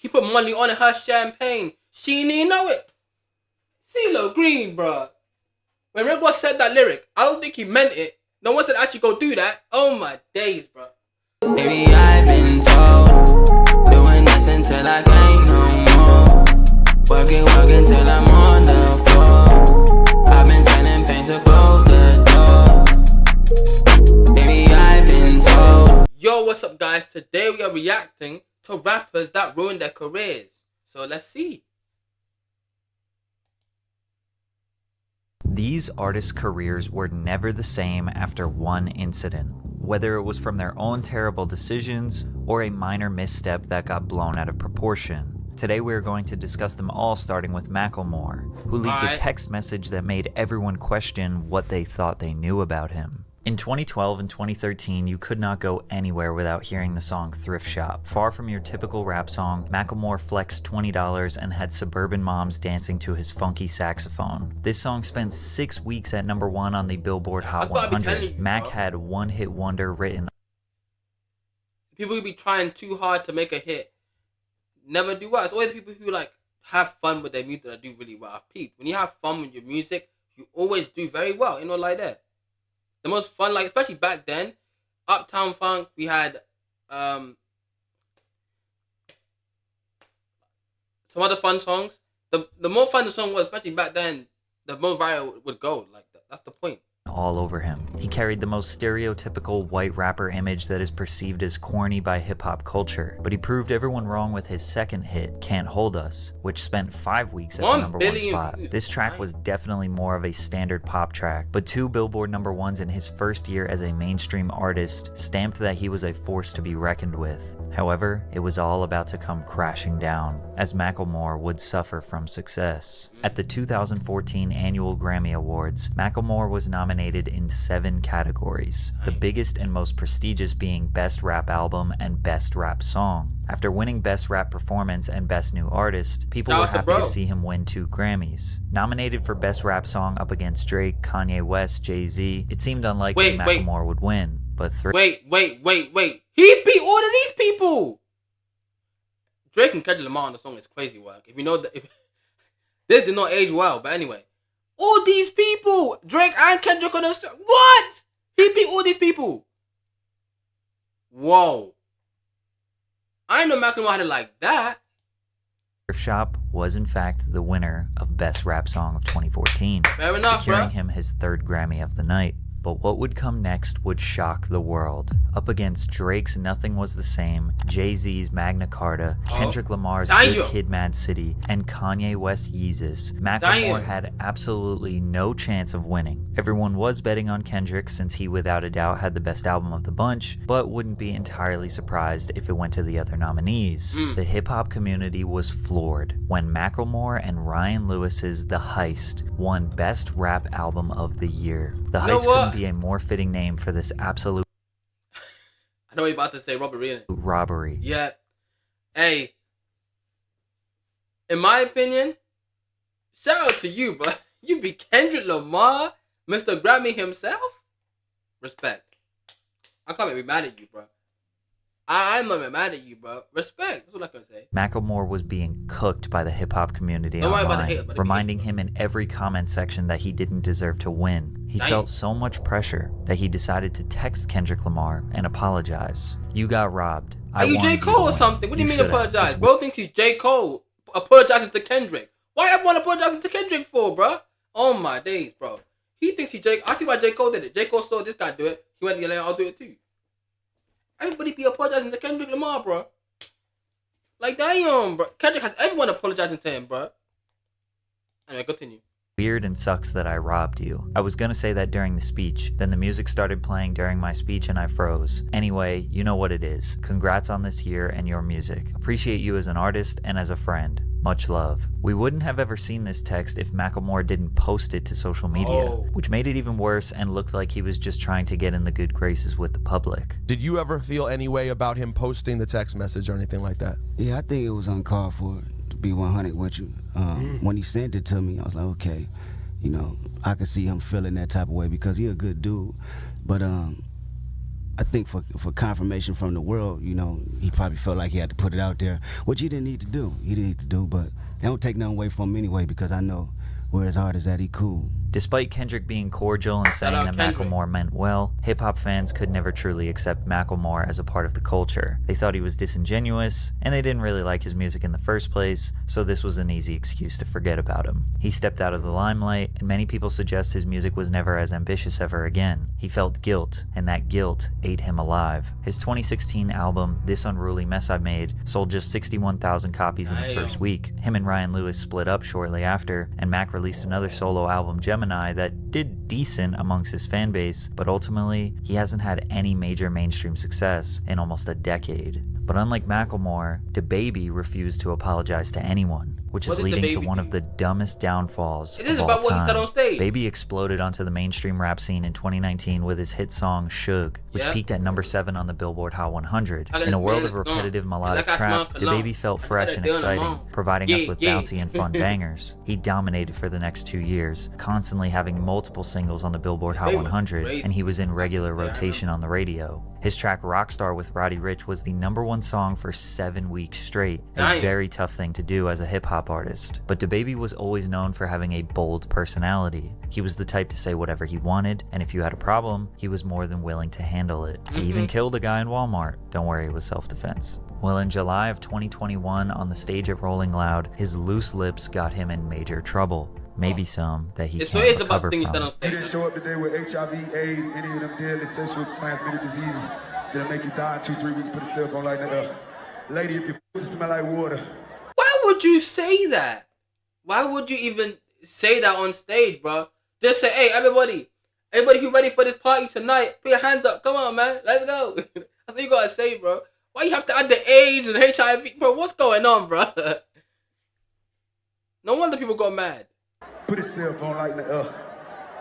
He put money on her champagne. She didn't know it. CeeLO Green, bruh. When Rick Ross said that lyric, I don't think he meant it. No one said actually go do that. Oh my days, bruh. Baby, I've been told, doing this until I can't no more. Working till I'm on the floor. I've been telling pain to close the door. Baby, I've been told. Yo, what's up, guys? Today we are reacting to rappers that ruined their careers. So let's see. These artists' careers were never the same after one incident, whether it was from their own terrible decisions or a minor misstep that got blown out of proportion. Today we are going to discuss them all, starting with Macklemore, who leaked a text message that made everyone question what they thought they knew about him. In 2012 and 2013, you could not go anywhere without hearing the song Thrift Shop. Far from your typical rap song, Macklemore flexed $20 and had suburban moms dancing to his funky saxophone. This song spent 6 weeks at #1 on the Billboard Hot 100. Mac had one hit wonder written. People who be trying too hard to make a hit never do well. It's always people who like have fun with their music that do really well. When you have fun with your music, you always do very well. You know, like that. The most fun, like especially back then, Uptown Funk. We had some other fun songs. The more fun the song was, especially back then, the more viral would go. Like that's the point. All over him. He carried the most stereotypical white rapper image that is perceived as corny by hip-hop culture, but he proved everyone wrong with his second hit, Can't Hold Us, which spent 5 weeks at the #1 spot. This track was definitely more of a standard pop track, but 2 Billboard #1s in his first year as a mainstream artist stamped that he was a force to be reckoned with. However, it was all about to come crashing down, as Macklemore would suffer from success. At the 2014 annual Grammy Awards, Macklemore was nominated in 7 categories, the biggest and most prestigious being Best Rap Album and Best Rap Song. After winning Best Rap Performance and Best New Artist, people were happy to see him win 2 Grammys. Nominated for Best Rap Song up against Drake, Kanye West, Jay-Z, it seemed unlikely Macklemore would win. But Wait. He beat all of these people. Drake and Kendrick Lamar on the song is crazy work. If you know that, this did not age well. But anyway, all these people, Drake and Kendrick on the song. What? He beat all these people. Whoa. I didn't know Macklemore had it like that. Thrift Shop was in fact the winner of Best Rap Song of 2014, Fair enough, securing him his 3rd Grammy of the night. But what would come next would shock the world. Up against Drake's Nothing Was the Same, Jay-Z's Magna Carta, Kendrick Lamar's Good Kid, Mad City, and Kanye West's Yeezus, Macklemore had absolutely no chance of winning. Everyone was betting on Kendrick since he without a doubt had the best album of the bunch, but wouldn't be entirely surprised if it went to the other nominees. The hip-hop community was floored when Macklemore and Ryan Lewis's The Heist won Best Rap Album of the Year. The Heist couldn't be a more fitting name for this absolute I know what you're about to say, robbery. Robbery. Yeah. Hey, in my opinion, shout out to you, bro. You beat Kendrick Lamar, Mr. Grammy himself. Respect. I can't be mad at you, bro. I'm not mad at you, bro. Respect. That's what I can say. Macklemore was being cooked by the hip-hop community online, reminding him in every comment section that he didn't deserve to win. He felt so much pressure that he decided to text Kendrick Lamar and apologize. You got robbed. Are you J. Cole or something? What do you mean apologize? Bro thinks he's J. Cole apologizing to Kendrick. Why everyone apologizing to Kendrick for, bro? Oh my days, bro. He thinks he's J. I see why J. Cole did it. J. Cole saw this guy do it. He went to LA, I'll do it too. Everybody be apologizing to Kendrick Lamar, bro. Like, damn, bro. Kendrick has everyone apologizing to him, bro. Anyway, continue. Weird and sucks that I robbed you. I was gonna say that during the speech, then the music started playing during my speech and I froze. Anyway, you know what it is. Congrats on this year and your music. Appreciate you as an artist and as a friend. Much love. We wouldn't have ever seen this text if Macklemore didn't post it to social media, which made it even worse and looked like he was just trying to get in the good graces with the public. Did you ever feel any way about him posting the text message or anything like that? Yeah, I think it was uncalled for, to be 100 with you. When he sent it to me, I was like, okay, you know, I could see him feeling that type of way because he a good dude. But I think for confirmation from the world, you know, he probably felt like he had to put it out there, which he didn't need to do. He didn't need to do, but they don't take nothing away from him anyway, because I know where his heart is at, he cool. Despite Kendrick being cordial and saying that Macklemore meant well, hip-hop fans could never truly accept Macklemore as a part of the culture. They thought he was disingenuous, and they didn't really like his music in the first place, so this was an easy excuse to forget about him. He stepped out of the limelight, and many people suggest his music was never as ambitious ever again. He felt guilt, and that guilt ate him alive. His 2016 album, This Unruly Mess I Made, sold just 61,000 copies in the first week. Him and Ryan Lewis split up shortly after, and Mac released another solo album, Gemini, that did decent amongst his fan base, but ultimately, he hasn't had any major mainstream success in almost a decade. But unlike Macklemore, DaBaby refused to apologize to anyone, which is leading to one of the dumbest downfalls of all time. Baby exploded onto the mainstream rap scene in 2019 with his hit song Suge, which peaked at number 7 on the Billboard Hot 100. In a world of repetitive melodic trap, DaBaby felt fresh and exciting, providing us with bouncy and fun bangers. He dominated for the next 2 years, constantly having multiple singles on the Billboard Hot 100, and he was in regular rotation on the radio. His track Rockstar with Roddy Ricch was the #1 song for 7 weeks straight, a very tough thing to do as a hip-hop artist. But DaBaby was always known for having a bold personality. He was the type to say whatever he wanted, and if you had a problem, he was more than willing to handle it. He even killed a guy in Walmart. Don't worry, it was self-defense. Well, in July of 2021, on the stage at Rolling Loud, his loose lips got him in major trouble. Maybe some that he can't recover from. You didn't show up today with HIV, AIDS, any of them deadly sexually transmitted diseases that'll make you die in 2-3 weeks. Put a cell phone like that. Lady, if your pussy smell like water. Why would you say that? Why would you even say that on stage, bro? Just say, hey, everybody who ready for this party tonight, put your hands up. Come on, man. Let's go. That's what you gotta say, bro. Why you have to add the AIDS and HIV? Bro, what's going on, bro? No wonder people got mad. Put his cell phone light in the air.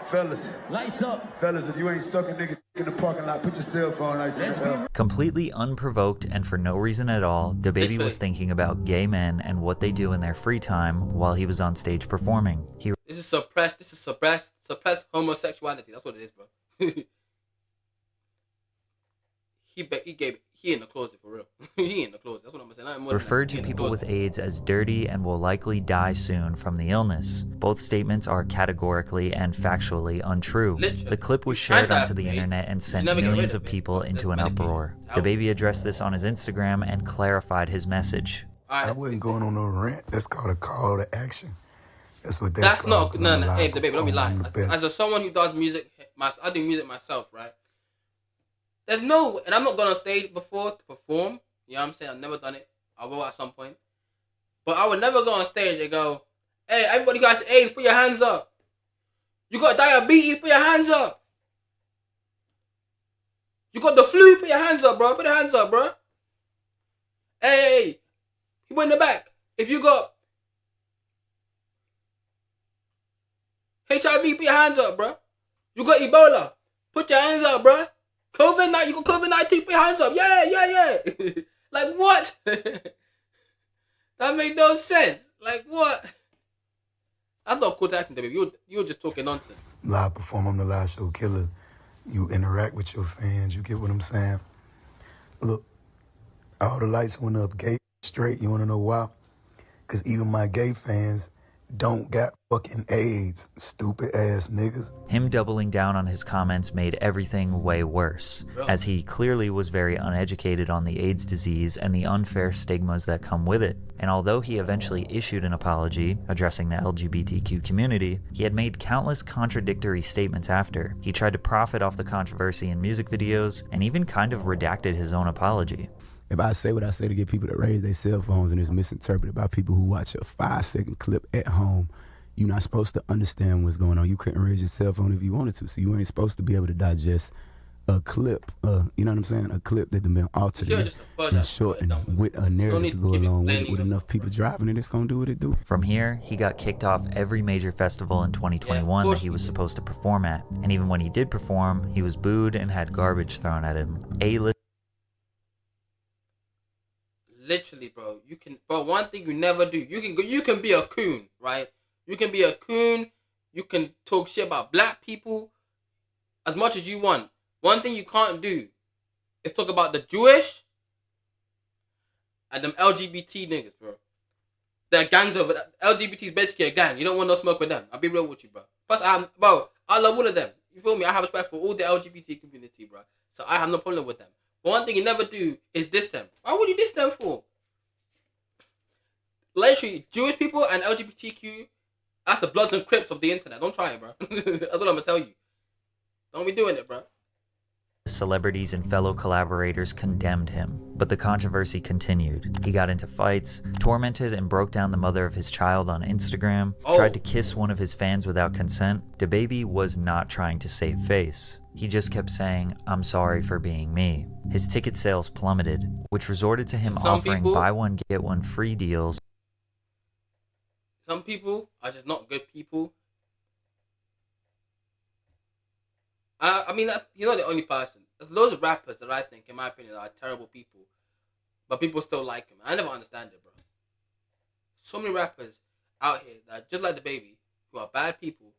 Fellas. Lights up. Fellas, if you ain't sucking nigga in the parking lot, put your cell phone lights in the air. Completely unprovoked and for no reason at all, DaBaby was thinking about gay men and what they do in their free time while he was on stage performing. This is suppressed homosexuality. That's what it is, bro. He in the closet for real. He in the closet. That's what I'm saying. Referred to people with AIDS as dirty and will likely die soon from the illness. Both statements are categorically and factually untrue. The clip was shared onto the internet and sent millions of people into an uproar. DaBaby addressed this on his Instagram and clarified his message. I wasn't going on no rant. That's called a call to action. That's what that's called. No. Hey, DaBaby, don't be lying. As someone who does music, I do music myself, right? And I'm not going on stage before to perform. You know what I'm saying? I've never done it. I will at some point. But I would never go on stage and go, hey, everybody got AIDS, put your hands up. You got diabetes, put your hands up. You got the flu, put your hands up, bro. Put your hands up, bro. Hey, people in the back. If you got HIV, put your hands up, bro. You got Ebola, put your hands up, bro. You got COVID-19, put your hands up. Yeah. Like, what? That made no sense. Like, what? That's not cool to act, baby. You were just talking nonsense. Live perform, I'm the live show killer. You interact with your fans. You get what I'm saying? Look, all the lights went up gay straight. You want to know why? Because even my gay fans don't got fucking AIDS, stupid ass niggas. Him doubling down on his comments made everything way worse, as he clearly was very uneducated on the AIDS disease and the unfair stigmas that come with it. And although he eventually issued an apology addressing the LGBTQ community, he had made countless contradictory statements after. He tried to profit off the controversy in music videos and even kind of redacted his own apology. If I say what I say to get people to raise their cell phones and it's misinterpreted by people who watch a 5-second clip at home, you're not supposed to understand what's going on. You couldn't raise your cell phone if you wanted to, so you ain't supposed to be able to digest a clip, you know what I'm saying? A clip that has been altered and shortened with a narrative to go along with it, with enough people driving it, it's gonna do what it do. From here, he got kicked off every major festival in 2021 that he was supposed to perform at. And even when he did perform, he was booed and had garbage thrown at him. Literally, bro. One thing you never do. You can be a coon, right? You can be a coon. You can talk shit about black people as much as you want. One thing you can't do is talk about the Jewish and them LGBT niggas, bro. They're gangs over that. LGBT is basically a gang. You don't want no smoke with them. I'll be real with you, bro. Plus, I love all of them. You feel me? I have respect for all the LGBT community, bro. So I have no problem with them. But one thing you never do is diss them. Why would you diss them for? Literally, Jewish people and LGBTQ, that's the Bloods and Crips of the internet. Don't try it, bro. That's what I'm gonna tell you. Don't be doing it, bro. Celebrities and fellow collaborators condemned him, but the controversy continued. He got into fights, tormented and broke down the mother of his child on Instagram, tried to kiss one of his fans without consent. DaBaby was not trying to save face. He just kept saying, "I'm sorry for being me." His ticket sales plummeted, which resorted to him offering buy one get one free deals. Some people are just not good people. I mean, he's not the only person. There's loads of rappers that I think, in my opinion, are terrible people, but people still like him. I never understand it, bro. So many rappers out here that are just like DaBaby, who are bad people.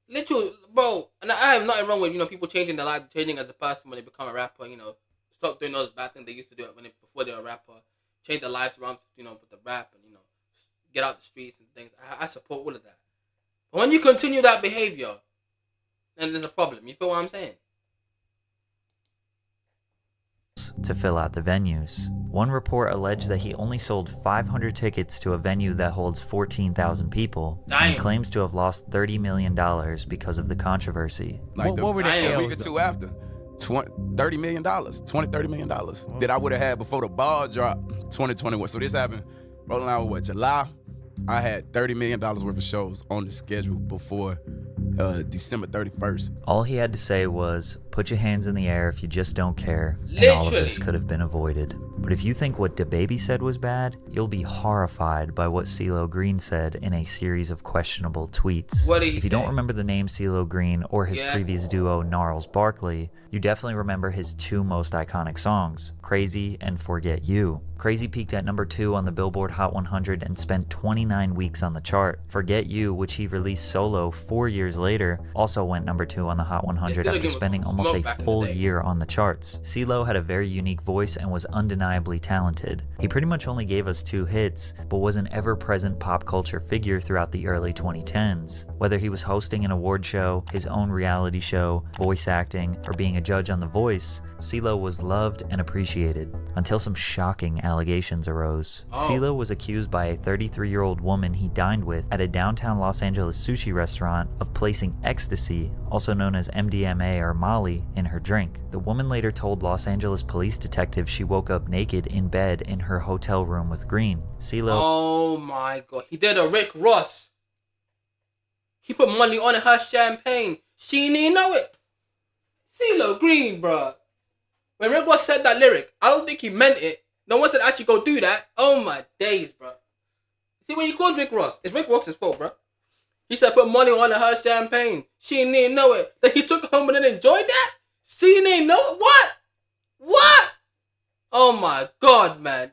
Literally, bro. And I have nothing wrong with people changing their life, changing as a person when they become a rapper. Stop doing those bad things they used to do before they were a rapper. Change their lives around, with the rap and get out the streets and things. I support all of that. But when you continue that behavior, then there's a problem. You feel what I'm saying? To fill out the venues. One report alleged that he only sold 500 tickets to a venue that holds 14,000 people. Damn. And he claims to have lost $30 million because of the controversy. Like what were the a L's, week or two after, $30 million, $30 million that I would have had before the ball dropped 2021. So this happened rolling out with July. I had $30 million worth of shows on the schedule before December 31st. All he had to say was, "Put your hands in the air if you just don't care," and all of this could have been avoided. But if you think what DaBaby said was bad, you'll be horrified by what CeeLo Green said in a series of questionable tweets. What did he If you say? don't remember the name CeeLo Green or his previous duo Gnarls Barkley, you definitely remember his two most iconic songs, Crazy and Forget You. Crazy peaked at number 2 on the Billboard Hot 100 and spent 29 weeks on the chart. Forget You, which he released solo 4 years later, also went number 2 on the Hot 100 after spending almost a full year on the charts. CeeLo had a very unique voice and was undeniably talented. He pretty much only gave us 2 hits, but was an ever-present pop culture figure throughout the early 2010s. Whether he was hosting an award show, his own reality show, voice acting, or being a judge on The Voice, CeeLo was loved and appreciated, until some shocking allegations arose. CeeLo was accused by a 33-year-old woman he dined with at a downtown Los Angeles sushi restaurant of placing ecstasy, also known as MDMA or Molly, in her drink. The woman later told Los Angeles police detectives she woke up naked in bed in her hotel room with Green. CeeLo... Oh my god, he did a Rick Ross. He put money on her champagne. She didn't even know it. CeeLo Green, bruh. When Rick Ross said that lyric, I don't think he meant it. No one said actually go do that. Oh my days, bruh. See what he called Rick Ross? It's Rick Ross's fault, bruh. He said put money on her champagne. She didn't even know it. Then he took it home and then enjoyed that? She didn't even know it? What? What? Oh my god, man.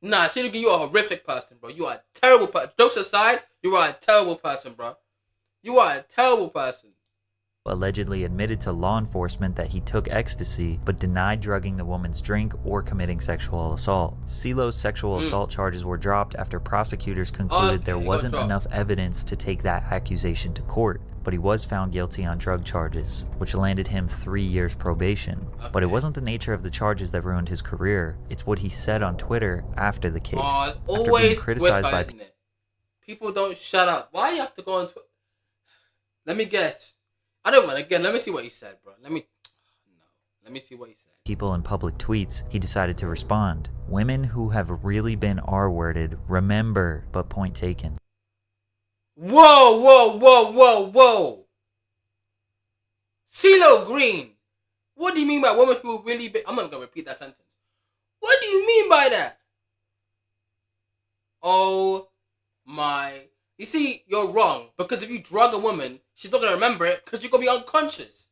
Nah, CeeLo Green, you are a horrific person, bro. You are a terrible person. Jokes aside, you are a terrible person, bro. You are a terrible person. Allegedly admitted to law enforcement that he took ecstasy, but denied drugging the woman's drink or committing sexual assault. CeeLo's sexual assault charges were dropped after prosecutors concluded there wasn't enough evidence to take that accusation to court, but he was found guilty on drug charges, which landed him 3 years probation. But it wasn't the nature of the charges that ruined his career, it's what he said on Twitter after the case. It's after being always criticized Twitter, by isn't it? People don't shut up. Why you have to go on Twitter? Let me guess. I don't want to get. Let me see what he said, bro. Let me see what he said. People in public tweets, he decided to respond. Women who have really been R-worded, remember, but point taken. Whoa, whoa, whoa, whoa, whoa. CeeLo Green. What do you mean by women who have really been... I'm not going to repeat that sentence. What do you mean by that? Oh my... You see, you're wrong. Because if you drug a woman, she's not going to remember it because you're going to be unconscious.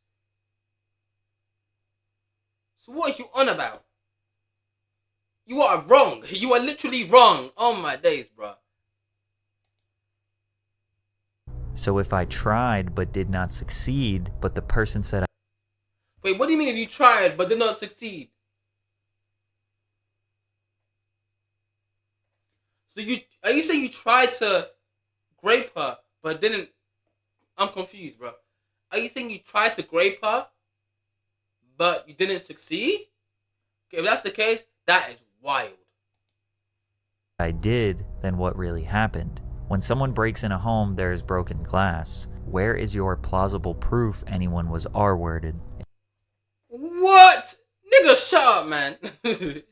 So what are you on about? You are wrong. You are literally wrong. Oh my days, bro. So if I tried but did not succeed, but the person said Wait, what do you mean if you tried but did not succeed? So are you saying you tried to grape her but didn't? I'm confused, bro. Are you saying you tried to grape her but you didn't succeed? Okay, if that's the case, that is wild. I did, then what really happened? When someone breaks in a home, there is broken glass. Where is your plausible proof anyone was R-worded? What? Nigga, shut up, man.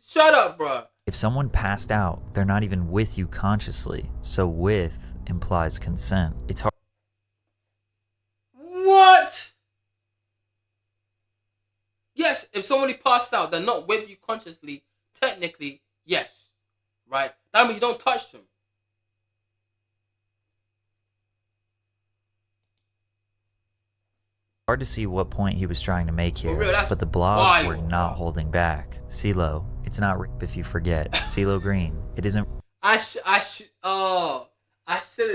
Shut up, bro. If someone passed out, they're not even with you consciously, so with implies consent. It's hard. What? Yes, if somebody passed out, they're not with you consciously. Technically, yes. Right? That means you don't touch them. Hard to see what point he was trying to make here, real, but the blogs wild, were not holding back. CEELO, it's not rape if you forget. CEELO Green, it isn't. I shouldn't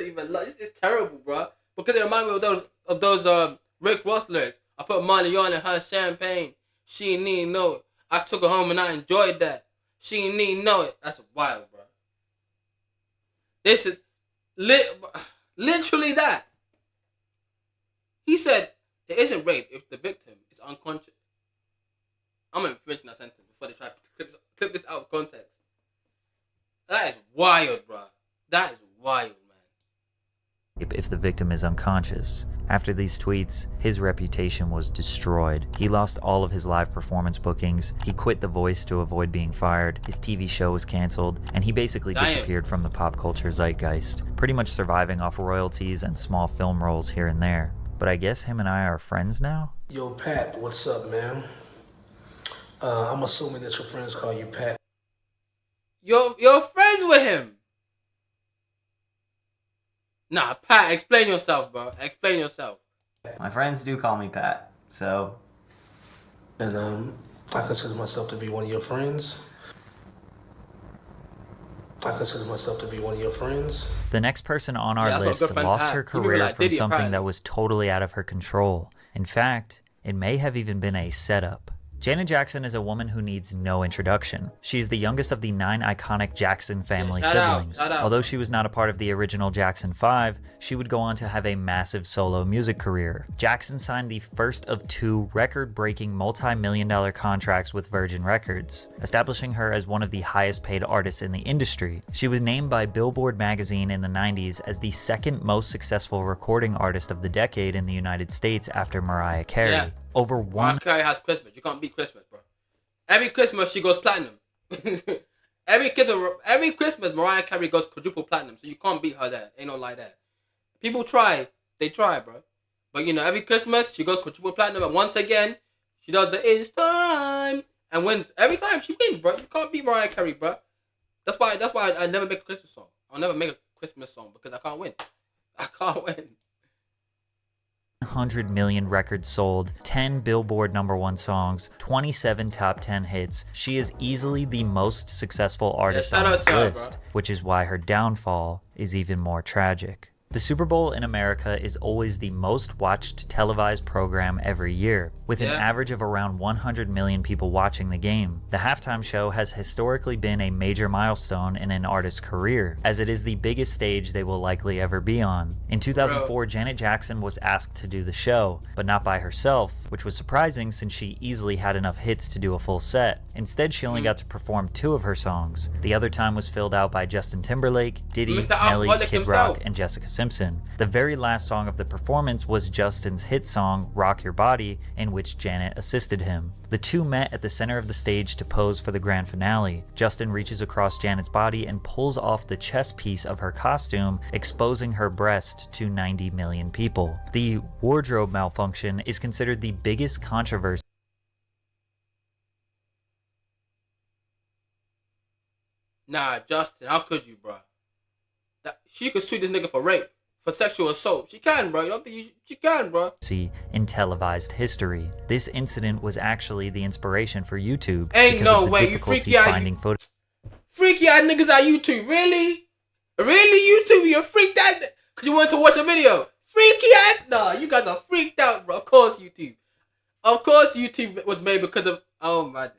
even look. This is terrible, bro. Because it reminds me of those Rick Ross lyrics. I put money on in her champagne. She ain't need know it. I took her home and I enjoyed that. She ain't need know it. That's wild, bro. This is literally that. He said it isn't rape if the victim is unconscious. I'm gonna finish that sentence before they try to clip this out of context. That is wild, bro. That is wild, man. If the victim is unconscious. After these tweets, his reputation was destroyed. He lost all of his live performance bookings, he quit The Voice to avoid being fired, his TV show was canceled, and he basically disappeared from the pop culture zeitgeist, pretty much surviving off royalties and small film roles here and there. But I guess him and I are friends now? Yo, Pat, what's up, man? I'm assuming that your friends call you Pat. You're friends with him. Nah, Pat, explain yourself, bro. Explain yourself. My friends do call me Pat, so. And I consider myself to be one of your friends. The next person on our list lost her career from something that was totally out of her control. In fact, it may have even been a setup. Janet Jackson is a woman who needs no introduction. She is the youngest of the 9 iconic Jackson family siblings. Although she was not a part of the original Jackson 5, she would go on to have a massive solo music career. Jackson signed the first of 2 record-breaking multi-million-dollar contracts with Virgin Records, establishing her as one of the highest-paid artists in the industry. She was named by Billboard magazine in the 90s as the second most successful recording artist of the decade in the United States after Mariah Carey. Yeah. Over one. Mariah Carey has Christmas. You can't beat Christmas, bro. Every Christmas she goes platinum. every Christmas Mariah Carey goes quadruple platinum. So you can't beat her there. Ain't no lie there. People try. They try, bro. But you know, every Christmas she goes quadruple platinum, and once again she does the "It's Time" and wins. Every time she wins, bro. You can't beat Mariah Carey, bro. That's why I never make a Christmas song. I'll never make a Christmas song because I can't win. I can't win. 100 million records sold, 10 Billboard #1 songs, 27 top 10 hits. She is easily the most successful artist on this list, which is why her downfall is even more tragic. The Super Bowl in America is always the most watched televised program every year, with an average of around 100 million people watching the game. The halftime show has historically been a major milestone in an artist's career, as it is the biggest stage they will likely ever be on. In 2004, Janet Jackson was asked to do the show, but not by herself, which was surprising since she easily had enough hits to do a full set. Instead, she only got to perform 2 of her songs. The other time was filled out by Justin Timberlake, Diddy, Nelly, Kid Rock, and Jessica Simpson. The very last song of the performance was Justin's hit song, Rock Your Body, in which Janet assisted him. The two met at the center of the stage to pose for the grand finale. Justin reaches across Janet's body and pulls off the chest piece of her costume, exposing her breast to 90 million people. The wardrobe malfunction is considered the biggest controversy. Nah, Justin, how could you, bro? She could sue this nigga for rape, for sexual assault. She can, bro. You don't think she can, bro? In televised history. This incident was actually the inspiration for YouTube. Ain't no way. You freaky out. Freaky out niggas at YouTube. Really? Really, YouTube? You're freaked out? Because you wanted to watch a video. Freaky out? Nah, you guys are freaked out, bro. Of course, YouTube. Of course, YouTube was made because of. Oh my days.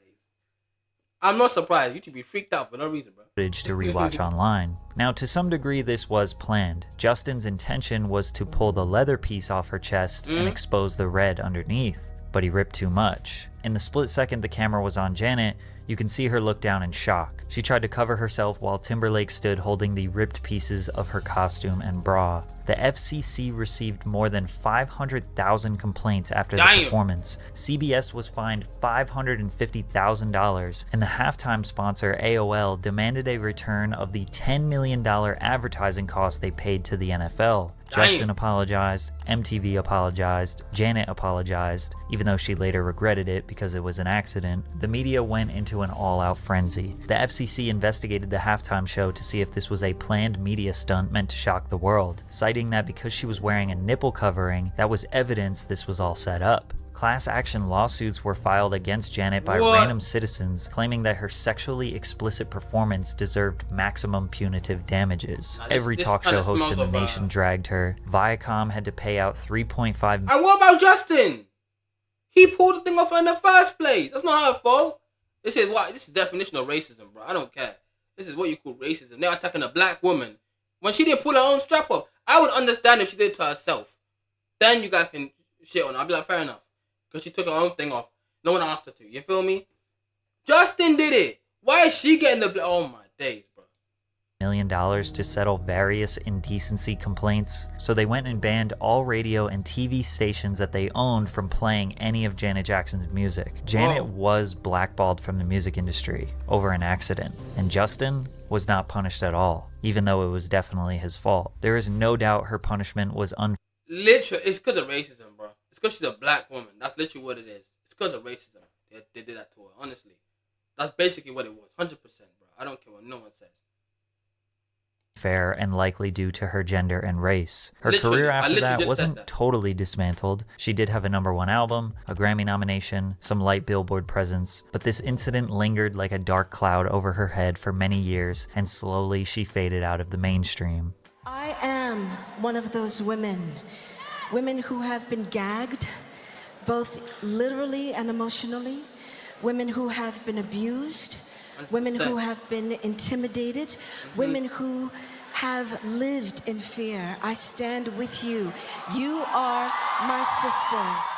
I'm not surprised. YouTube be freaked out for no reason, bro. Footage to rewatch online. Now, to some degree, this was planned. Justin's intention was to pull the leather piece off her chest and expose the red underneath, but he ripped too much. In the split second the camera was on Janet, you can see her look down in shock. She tried to cover herself while Timberlake stood holding the ripped pieces of her costume and bra. The FCC received more than 500,000 complaints after the performance. CBS was fined $550,000, and the halftime sponsor AOL demanded a return of the $10 million advertising cost they paid to the NFL. Justin apologized, MTV apologized, Janet apologized, even though she later regretted it because it was an accident. The media went into an all-out frenzy. The FCC investigated the halftime show to see if this was a planned media stunt meant to shock the world, citing that because she was wearing a nipple covering, that was evidence this was all set up. Class action lawsuits were filed against Janet by random citizens, claiming that her sexually explicit performance deserved maximum punitive damages. Every talk show host in the nation dragged her. Viacom had to pay out $3.5 million. And what about Justin? He pulled the thing off in the first place. That's not her fault. This is what this is definition of racism, bro. I don't care. This is what you call racism. They're attacking a black woman when she didn't pull her own strap up. I would understand if she did it to herself. Then you guys can shit on her. I'd be like, fair enough. Because she took her own thing off. No one asked her to. You feel me? Justin did it. Why is she getting the... Oh, my days, bro. $1 million to settle various indecency complaints. So they went and banned all radio and TV stations that they owned from playing any of Janet Jackson's music. Janet was blackballed from the music industry over an accident. And Justin was not punished at all, even though it was definitely his fault. There is no doubt her punishment was Literally, it's because of racism, bro. It's because she's a black woman. That's literally what it is. It's because of racism. They did that to her, honestly. That's basically what it was. 100%, bro. I don't care what no one says. Fair and likely due to her gender and race. Her career after that wasn't totally dismantled. She did have a #1 album, a Grammy nomination, some light Billboard presence, but this incident lingered like a dark cloud over her head for many years, and slowly she faded out of the mainstream. I am one of those women who have been gagged, both literally and emotionally, women who have been abused, women who have been intimidated, women who have lived in fear. I stand with you. You are my sisters.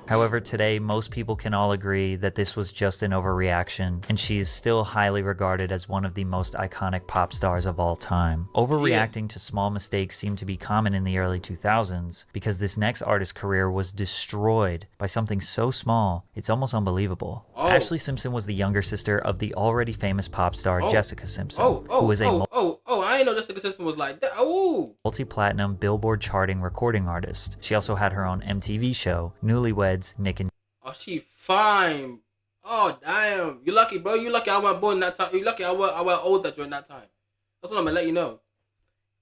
However, today, most people can all agree that this was just an overreaction, and she is still highly regarded as one of the most iconic pop stars of all time. Overreacting to small mistakes seemed to be common in the early 2000s, because this next artist's career was destroyed by something so small, it's almost unbelievable. Ashley Simpson was the younger sister of the already famous pop star Jessica Simpson, who was a I didn't know Jessica Simpson was like that. Multi-platinum Billboard charting recording artist. She also had her own MTV show, Newlyweds, Nick and... Oh, she fine. Oh, damn. You lucky, bro. You lucky I wasn't born that time. You lucky I was older during that time. That's what I'm gonna let you know.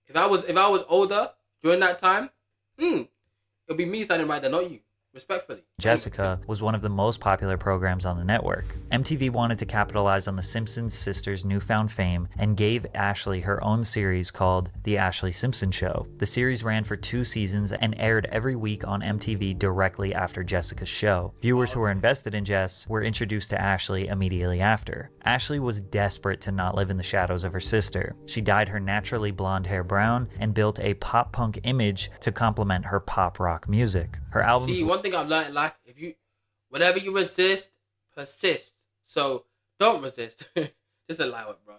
If I was older during that time, it'll be me standing right there, not you. Respectfully. Jessica was one of the most popular programs on the network. MTV wanted to capitalize on the Simpson sisters' newfound fame and gave Ashley her own series called The Ashley Simpson Show. The series ran for 2 seasons and aired every week on MTV directly after Jessica's show. Viewers who were invested in Jess were introduced to Ashley immediately after. Ashley was desperate to not live in the shadows of her sister. She dyed her naturally blonde hair brown and built a pop-punk image to complement her pop-rock music. Her albums... See, one thing I've learned in life, whatever you resist, persist. So don't resist. Just allow it, bro.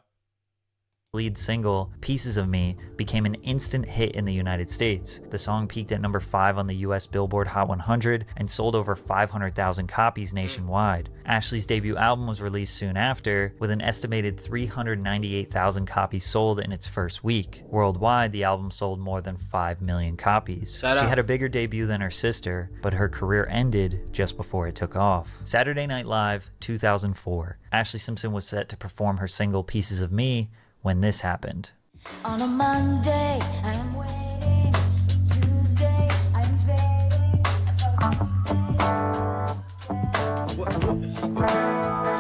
Lead single, Pieces of Me, became an instant hit in the United States. The song peaked at number 5 on the US Billboard Hot 100 and sold over 500,000 copies nationwide. Ashley's debut album was released soon after, with an estimated 398,000 copies sold in its first week. Worldwide, the album sold more than 5 million copies. She had a bigger debut than her sister, but her career ended just before it took off. Saturday Night Live, 2004. Ashley Simpson was set to perform her single Pieces of Me when this happened. On a Monday, I am waiting. Tuesday, I am fading.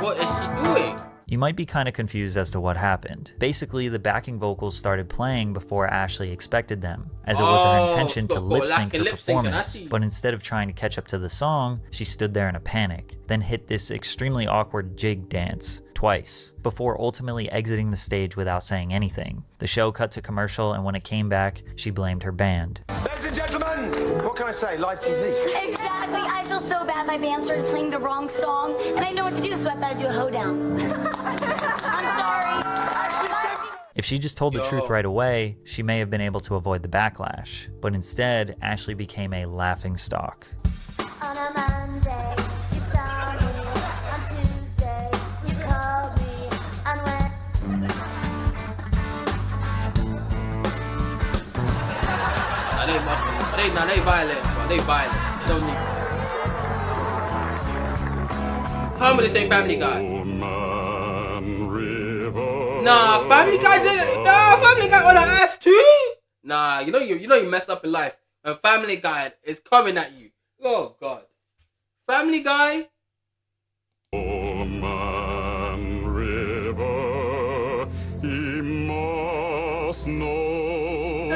What is she doing? You might be kind of confused as to what happened. Basically, the backing vocals started playing before Ashley expected them, as it was her intention to lip sync her performance, but instead of trying to catch up to the song, she stood there in a panic, then hit this extremely awkward jig dance twice, before ultimately exiting the stage without saying anything. The show cut to commercial, and when it came back, she blamed her band. Ladies and gentlemen, what can I say? Live TV. Exactly. I feel so bad my band started playing the wrong song, and I know what to do, so I thought I'd do a hoedown. I'm sorry. If she just told the truth right away, she may have been able to avoid the backlash. But instead, Ashley became a laughing stock. On a Monday, you saw me. On Tuesday, you called me. On Wednesday. They violent, bro. They violent. They don't need. How many say Family Guy? Nah, Family Guy did. Nah, Family Guy on her ass too. Nah, you know you messed up in life. And Family Guy is coming at you. Oh God, Family Guy.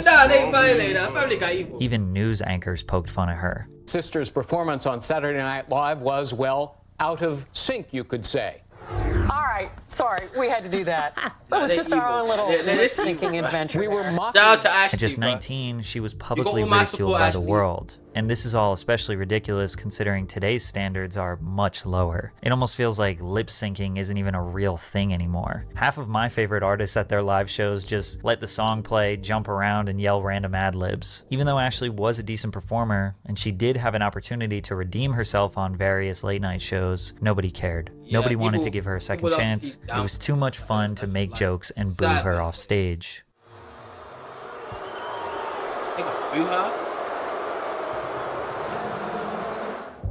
Nah, they violate that. Family Guy evil. Even news anchors poked fun at her. Sister's performance on Saturday Night Live was, well, out of sync, you could say. All right, sorry, we had to do that. That was just our own little lip-syncing adventure. We were mocking. At just 19, she was publicly ridiculed by the world. And this is all especially ridiculous considering today's standards are much lower. It almost feels like lip syncing isn't even a real thing anymore. Half of my favorite artists at their live shows just let the song play, jump around, and yell random ad-libs. Even though Ashley was a decent performer, and she did have an opportunity to redeem herself on various late-night shows, nobody cared. Nobody wanted to give her a second chance. It was too much fun to make jokes and boo her off stage. Boo her?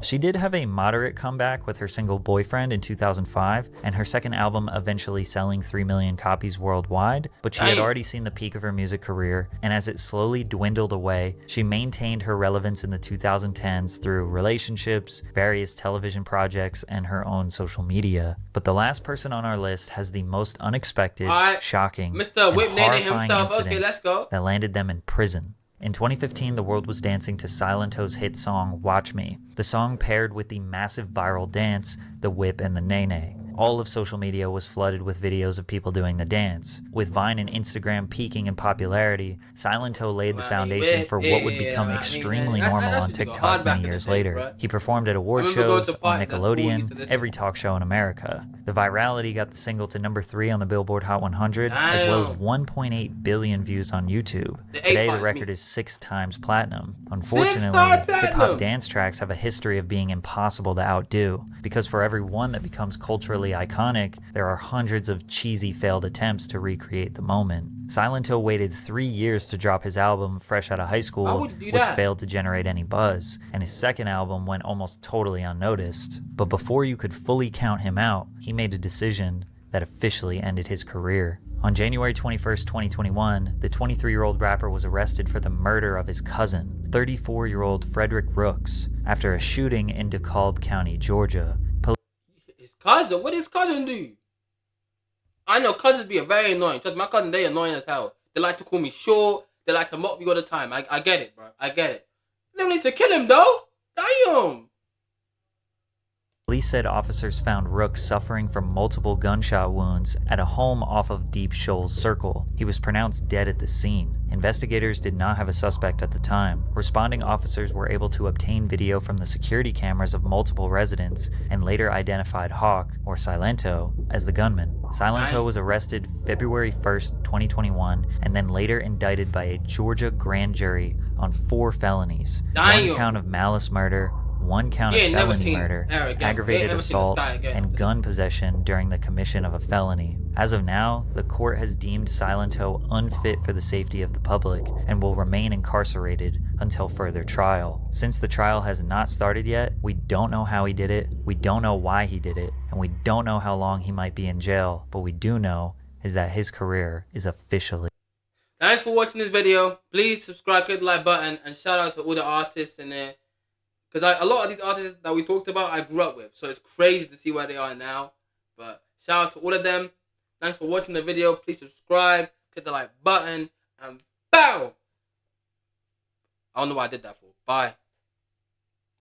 She did have a moderate comeback with her single Boyfriend in 2005, and her second album eventually selling 3 million copies worldwide, but she had already seen the peak of her music career, and as it slowly dwindled away, she maintained her relevance in the 2010s through relationships, various television projects, and her own social media. But the last person on our list has the most unexpected, shocking, Mr. and Whip Nene horrifying himself. Okay, incidents let's go. that landed them in prison. In 2015, the world was dancing to Silento's hit song, Watch Me. The song paired with the massive viral dance, the whip and the nene. All of social media was flooded with videos of people doing the dance. With Vine and Instagram peaking in popularity, Silento laid the foundation for what would become extremely normal on TikTok many years later. He performed at award shows, on Nickelodeon, every talk show in America. The virality got the single to number 3 on the Billboard Hot 100, as well as 1.8 billion views on YouTube. Today, the record is 6 times platinum. Unfortunately, hip-hop dance tracks have a history of being impossible to outdo, because for every one that becomes culturally iconic, there are hundreds of cheesy failed attempts to recreate the moment. Silento waited 3 years to drop his album fresh out of high school, which failed to generate any buzz, and his second album went almost totally unnoticed. But before you could fully count him out, he made a decision that officially ended his career. On January 21st, 2021, the 23-year-old rapper was arrested for the murder of his cousin, 34-year-old Frederick Rooks, after a shooting in DeKalb County, Georgia. His cousin? What did his cousin do? I know cousins be very annoying. Just my cousin, they annoying as hell. They like to call me short. They like to mock me all the time. I get it, bro. I get it. They don't need to kill him, though. Damn. Police said officers found Rook suffering from multiple gunshot wounds at a home off of Deep Shoals Circle. He was pronounced dead at the scene. Investigators did not have a suspect at the time. Responding officers were able to obtain video from the security cameras of multiple residents and later identified Hawk, or Silento, as the gunman. Silento was arrested February 1st, 2021, and then later indicted by a Georgia grand jury on 4 felonies. One count of malice murder, 1 count of felony murder, aggravated assault, and gun possession during the commission of a felony. As of now, the court has deemed Silento unfit for the safety of the public and will remain incarcerated until further trial. Since the trial has not started yet, we don't know how he did it, we don't know why he did it, and we don't know how long he might be in jail, but we do know is that his career is officially. Thanks for watching this video. Please subscribe, click the like button, and shout out to all the artists in there. Because a lot of these artists that we talked about, I grew up with. So it's crazy to see where they are now. But Shout out to all of them. Thanks for watching the video. Please subscribe, hit the like button, and bow. I don't know why I did that for. Bye.